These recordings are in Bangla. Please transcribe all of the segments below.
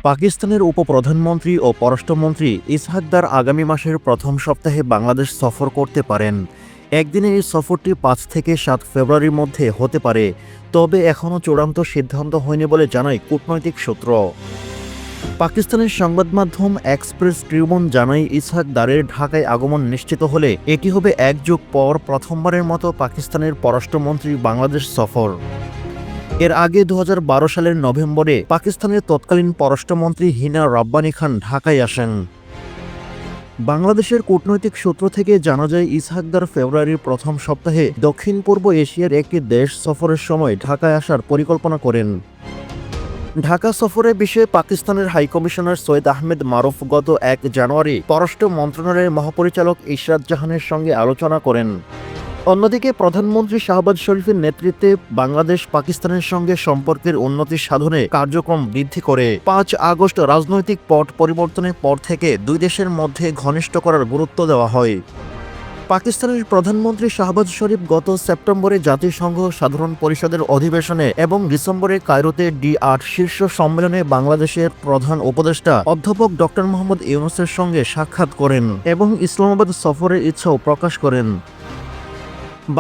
পাকিস্তানের উপপ্রধানমন্ত্রী ও পররাষ্ট্রমন্ত্রী ইসহাক দার আগামী মাসের প্রথম সপ্তাহে বাংলাদেশ সফর করতে পারেন। একদিনের এই সফরটি ৫ থেকে ৭ ফেব্রুয়ারির মধ্যে হতে পারে, তবে এখনও চূড়ান্ত সিদ্ধান্ত হয়নি বলে জানায় কূটনৈতিক সূত্র। পাকিস্তানের সংবাদ মাধ্যম এক্সপ্রেস ট্রিবিউন জানায়, ইসহাক দারের ঢাকায় আগমন নিশ্চিত হলে এটি হবে এক যুগ পর প্রথমবারের মতো পাকিস্তানের পররাষ্ট্রমন্ত্রী বাংলাদেশ সফর। এর আগে ২০১২ সালের নভেম্বরে পাকিস্তানের তৎকালীন পররাষ্ট্রমন্ত্রী হিনা রাব্বানী খান ঢাকায় আসেন। বাংলাদেশের কূটনৈতিক সূত্র থেকে জানা যায়, ইসহাক দার ফেব্রুয়ারির প্রথম সপ্তাহে দক্ষিণ পূর্ব এশিয়ার একটি দেশ সফরের সময় ঢাকায় আসার পরিকল্পনা করেন। ঢাকা সফরের বিষয়ে পাকিস্তানের হাইকমিশনার সৈয়দ আহমেদ মারুফ গত ১ জানুয়ারি পররাষ্ট্র মন্ত্রণালয়ের মহাপরিচালক ইশরাত জাহানের সঙ্গে আলোচনা করেন। অন্যদিকে প্রধানমন্ত্রী শাহবাজ শরীফের নেতৃত্বে বাংলাদেশ পাকিস্তানের সঙ্গে সম্পর্কের উন্নতি সাধনে কার্যক্রম বৃদ্ধি করে ৫ আগস্ট রাজনৈতিক পট পরিবর্তনের পর থেকে দুই দেশের মধ্যে ঘনিষ্ঠ করার গুরুত্ব দেওয়া হয়। পাকিস্তানের প্রধানমন্ত্রী শাহবাজ শরীফ গত সেপ্টেম্বরে জাতিসংঘ সাধারণ পরিষদের অধিবেশনে এবং ডিসেম্বরে কায়রোতে ডি8 শীর্ষ সম্মেলনে বাংলাদেশের প্রধান উপদেষ্টা অধ্যাপক ড মোহাম্মদ ইউনূসের সঙ্গে সাক্ষাৎ করেন এবং ইসলামাবাদ সফরের ইচ্ছাও প্রকাশ করেন।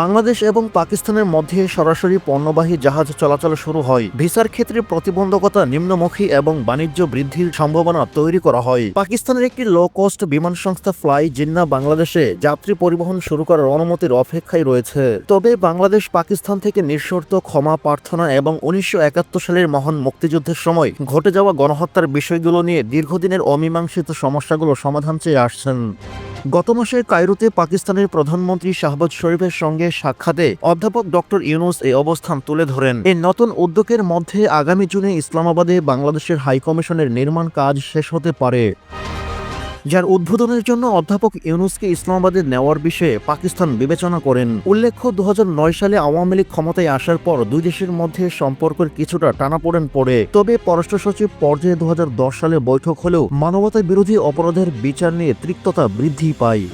বাংলাদেশ এবং পাকিস্তানের মধ্যে সরাসরি পণ্যবাহী জাহাজ চলাচল শুরু হয়। ভিসার ক্ষেত্রে প্রতিবন্ধকতা নিম্নমুখী এবং বাণিজ্য বৃদ্ধির সম্ভাবনা তৈরি করা হয়। পাকিস্তানের একটি লো কস্ট বিমান সংস্থা ফ্লাই জিন্নাহ বাংলাদেশে যাত্রী পরিবহন শুরু করার অনুমতির অপেক্ষায় রয়েছে। তবে বাংলাদেশ পাকিস্তান থেকে নিঃশর্ত ক্ষমা প্রার্থনা এবং ১৯৭১ সালের মহান মুক্তিযুদ্ধের সময় ঘটে যাওয়া গণহত্যার বিষয়গুলো নিয়ে দীর্ঘদিনের অমীমাংসিত সমস্যাগুলো সমাধান চেয়ে আসছেন। গত মাসে কায়রোতে পাকিস্তানের প্রধানমন্ত্রী শাহবাজ শরীফের সঙ্গে সাক্ষাতে অধ্যাপক ড ইউনূস এই অবস্থান তুলে ধরেন। এই নতুন উদ্যোগের মধ্যে আগামী জুনে ইসলামাবাদে বাংলাদেশের হাইকমিশনের নির্মাণ কাজ শেষ হতে পারে, যার উদ্বোধনের জন্য অধ্যাপক ইউনূসকে ইসলামাবাদে নেওয়ার বিষয়ে পাকিস্তান বিবেচনা করেন। উল্লেখ্য, ২০০৯ সালে আওয়ামী লীগ ক্ষমতায় আসার পর দুই দেশের মধ্যে সম্পর্কের কিছুটা টানাপোড়েন পড়ে। তবে পররাষ্ট্র সচিব পর্যায়ে ২০১০ সালে বৈঠক হলেও মানবতা বিরোধী অপরাধের বিচার নিয়ে তিক্ততা বৃদ্ধি পায়।